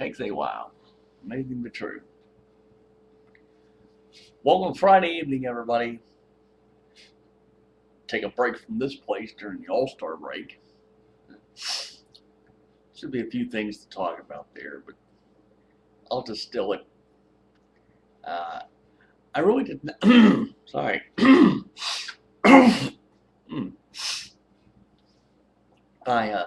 Takes a while. Amazing but true. Welcome Friday evening, everybody. Take a break from this place during the All-Star break. Should be a few things to talk about there, but I'll distill it. I really didn't. Sorry. I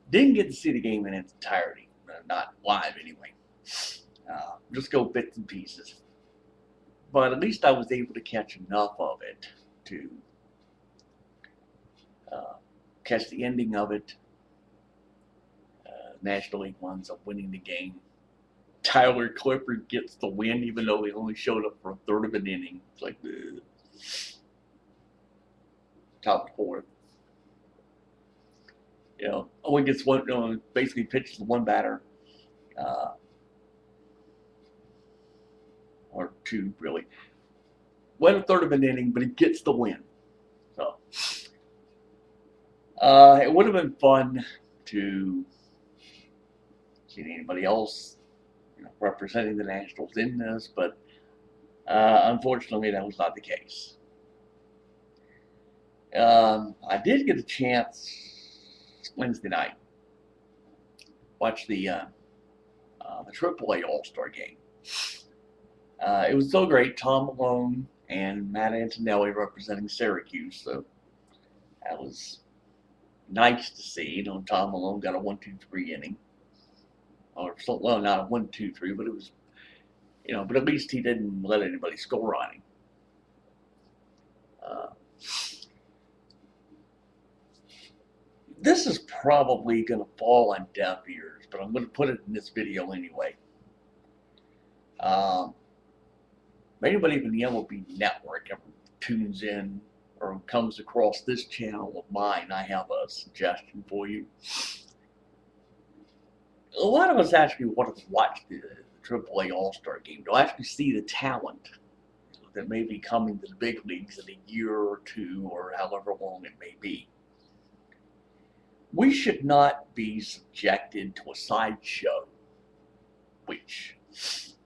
didn't get to see the game in its entirety, not live anyway. Just go bits and pieces. But at least I was able to catch enough of it to catch the ending of it. National League winds up winning the game. Tyler Clifford gets the win, even though he only showed up for a third of an inning. It's like, top fourth. Only gets one, basically pitches one batter. Or two, really. Went a third of an inning, but he gets the win. So, it would have been fun to see anybody else representing the Nationals in this, but unfortunately that was not the case. I did get a chance Wednesday night watch the AAA All-Star game. It was so great. Tom Malone and Matt Antonelli representing Syracuse, so that was nice to see. Tom Malone got a 1-2-3 inning. Well, not a 1-2-3, but it was, but at least he didn't let anybody score on him. This is probably going to fall on deaf ears, but I'm going to put it in this video anyway. Anybody from the MLB Network ever tunes in or comes across this channel of mine, I have a suggestion for you. A lot of us actually want to watch the AAA All-Star game to actually see the talent that may be coming to the big leagues in a year or two or however long it may be. We should not be subjected to a sideshow, which,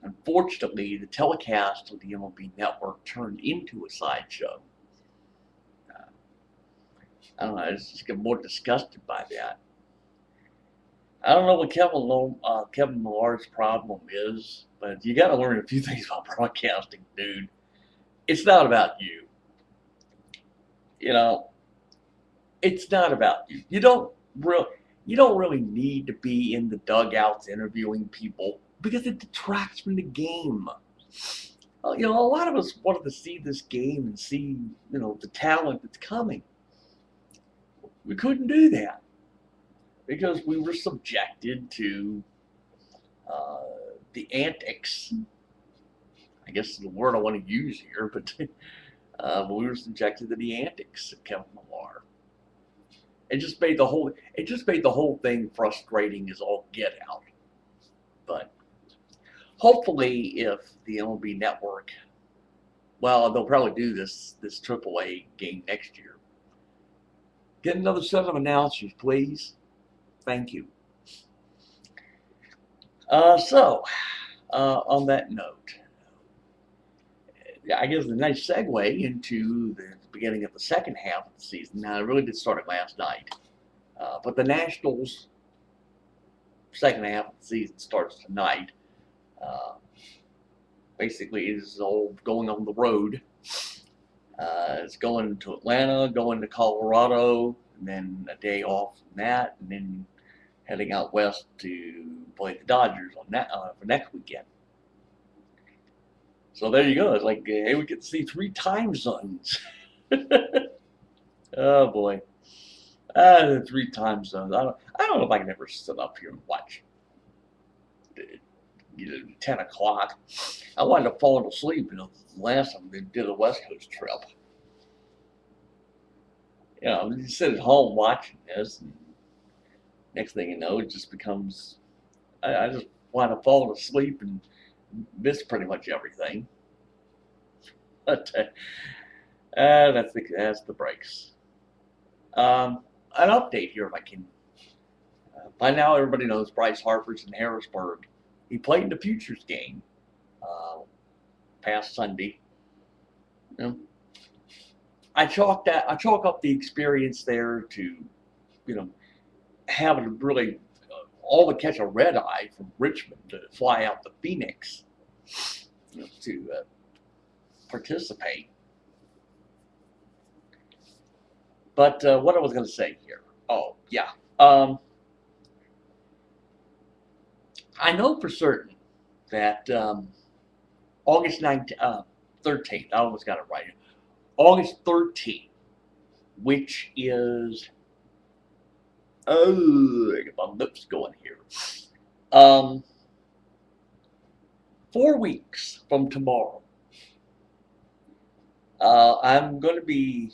unfortunately, the telecast of the MLB Network turned into a sideshow. I don't know, I just get more disgusted by that. I don't know what Kevin Millar's problem is, but you got to learn a few things about broadcasting, dude. It's not about you. It's not about you. You don't really need to be in the dugouts interviewing people because it detracts from the game. A lot of us wanted to see this game and see, the talent that's coming. We couldn't do that because we were subjected to the antics. I guess the word I want to use here, but we were subjected to the antics of Kevin Millar. It just made the whole thing frustrating as all get out. But hopefully, if the MLB Network, well, they'll probably do this AAA game next year. Get another set of announcers, please. Thank you. On that note, I guess a nice segue into the beginning of the second half of the season. Now, it really did start last night, but the Nationals' second half of the season starts tonight. Basically, it is all going on the road. It's going to Atlanta, going to Colorado, and then a day off from that, and then heading out west to play the Dodgers on that for next weekend. So there you go. It's like, hey, we get to see 3 time zones. Oh boy, 3 time zones. I don't know if I can ever sit up here and watch 10 o'clock. I wound up falling asleep. Last time they did a West Coast trip. You sit at home watching this, and next thing you know, it just becomes. I just wind up falling asleep and miss pretty much everything. But that's the breaks. An update here, if I can By now, everybody knows Bryce Harper's in Harrisburg. He played in the Futures game past Sunday. You know, I chalk up the experience there to, you know, having to really all to catch a red eye from Richmond to fly out to Phoenix, you know, to participate. But what I was going to say here. Oh yeah, I know for certain that August 19th, 13th. I almost got it right. August 13th, which is, oh, I get my lips going here. 4 weeks from tomorrow, I'm going to be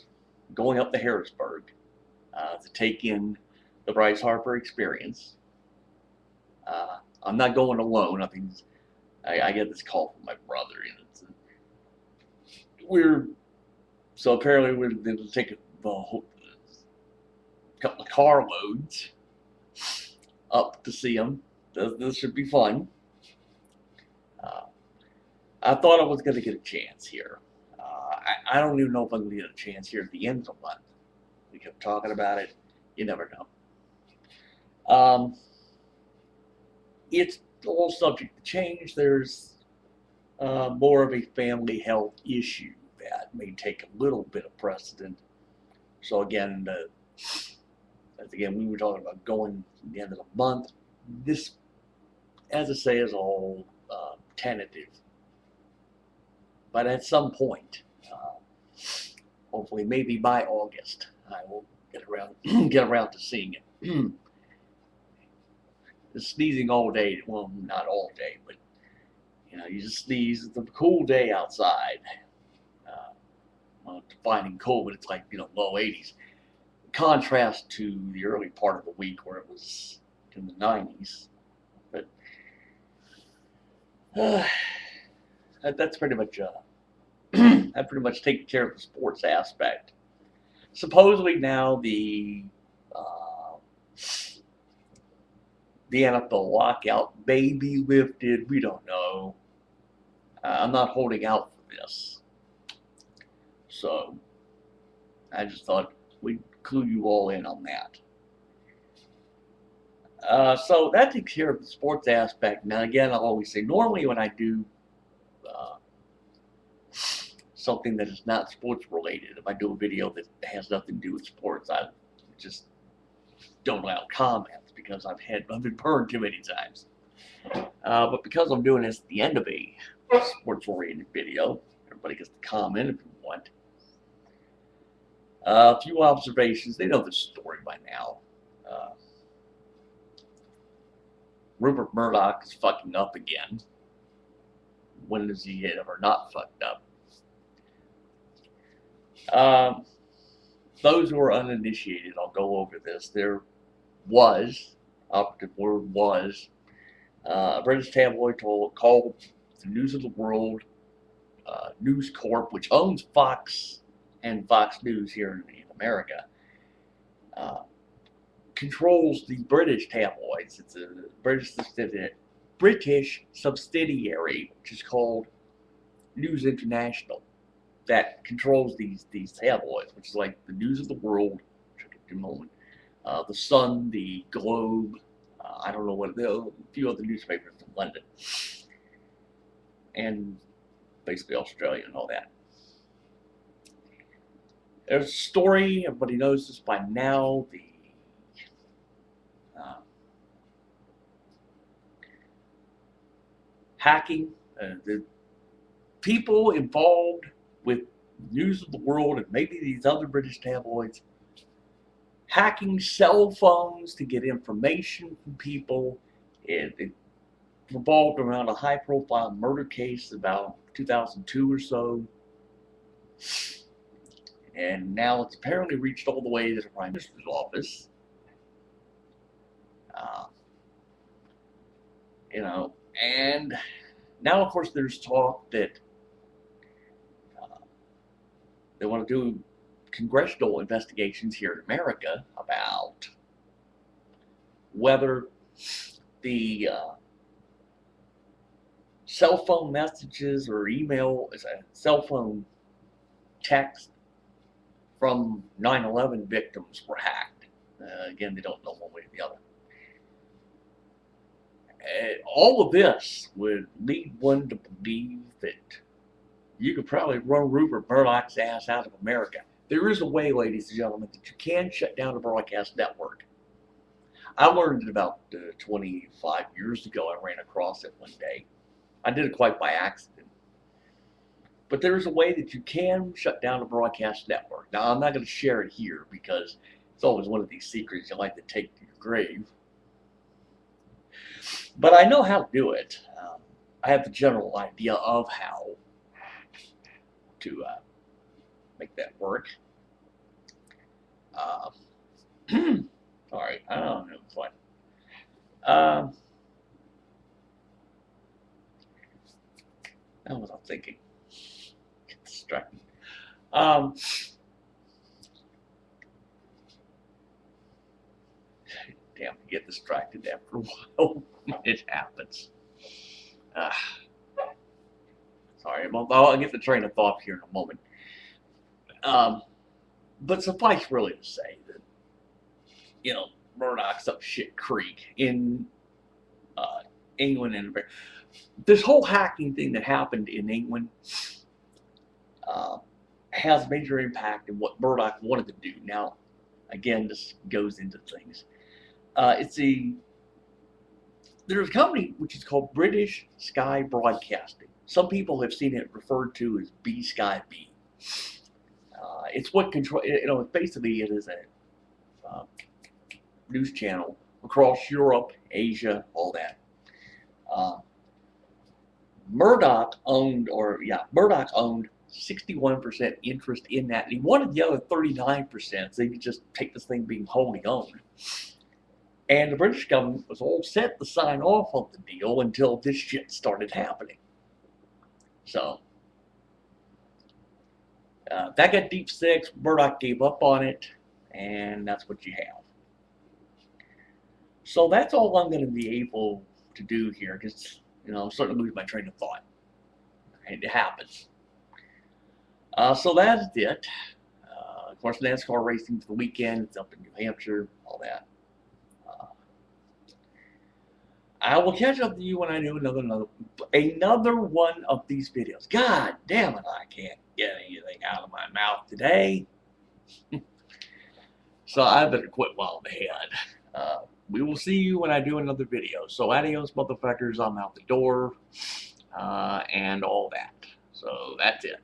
going up to Harrisburg to take in the Bryce Harper experience. I'm not going alone. I think I get this call from my brother, and so apparently we're going to take a couple of car loads up to see him. This should be fun. I thought I was going to get a chance here. I don't even know if I'm going to get a chance here at the end of the month. We kept talking about it. You never know. It's all subject to change. There's more of a family health issue that may take a little bit of precedent. So again, we were talking about going at the end of the month. This, as I say, is all tentative. But at some point, hopefully maybe by August, I will get around to seeing it. Just sneezing all day, well, not all day, but you know, you just sneeze. It's a cool day outside. Defining cold, but it's like, you know, low 80s. Contrast to the early part of the week where it was in the 90s. But that's pretty much that pretty much takes care of the sports aspect. Supposedly now the NFL lockout may be lifted. We don't know. I'm not holding out for this, so I just thought we'd clue you all in on that. So that takes care of the sports aspect. Now, again, I'll always say, normally when I do something that is not sports related, if I do a video that has nothing to do with sports, I just don't allow comments because I've been burned too many times. But because I'm doing this at the end of a sports oriented video, everybody gets to comment if you want. A few observations. They know the story by now. Rupert Murdoch is fucking up again. When has he ever not fucked up? Those who are uninitiated, I'll go over this. There was, operative word was, a British tabloid called the News of the World News Corp, which owns Fox and Fox News here in America, controls the British tabloids. It's a British subsidiary, which is called News International, that controls these tabloids, which is like the News of the World, the Sun, the Globe, I don't know what, a few other newspapers in London, and basically Australia and all that. There's a story, everybody knows this by now, hacking, the people involved with News of the World and maybe these other British tabloids hacking cell phones to get information from people. It revolved around a high-profile murder case about 2002 or so. And now it's apparently reached all the way to the Prime Minister's office. You know, and now, of course, there's talk that they want to do congressional investigations here in America about whether the cell phone messages or email, cell phone text from 9/11 victims were hacked. Again, they don't know one way or the other. All of this would lead one to believe that you could probably run Rupert Murdoch's ass out of America. There is a way, ladies and gentlemen, that you can shut down a broadcast network. I learned it about 25 years ago. I ran across it one day. I did it quite by accident. But there's a way that you can shut down a broadcast network. Now, I'm not going to share it here because it's always one of these secrets you like to take to your grave. But I know how to do it. I have the general idea of how to make that work. Sorry, I don't know. It's fine. What was I thinking? Get distracted. Damn, you get distracted after a while. It happens. Sorry, I'll get the train of thought here in a moment. But suffice really to say that, you know, Murdoch's up shit creek in England, and this whole hacking thing that happened in England has major impact in what Murdoch wanted to do. Now, again, this goes into things. There's a company which is called British Sky Broadcasting. Some people have seen it referred to as B Sky B. It's what control. Basically, it is a news channel across Europe, Asia, all that. Murdoch owned 61% interest in that, and he wanted the other 39% so he could just take this thing being wholly owned. And the British government was all set to sign off on the deal until this shit started happening. So that got deep six. Murdoch gave up on it, and that's what you have. So that's all I'm going to be able to do here, because I'm starting to lose my train of thought. And it happens. So that's it. Of course, NASCAR racing for the weekend. It's up in New Hampshire, all that. I will catch up to you when I do another one of these videos. God damn it, I can't get anything out of my mouth today. So I better quit while I'm ahead. We will see you when I do another video. So adios, motherfuckers. I'm out the door and all that. So that's it.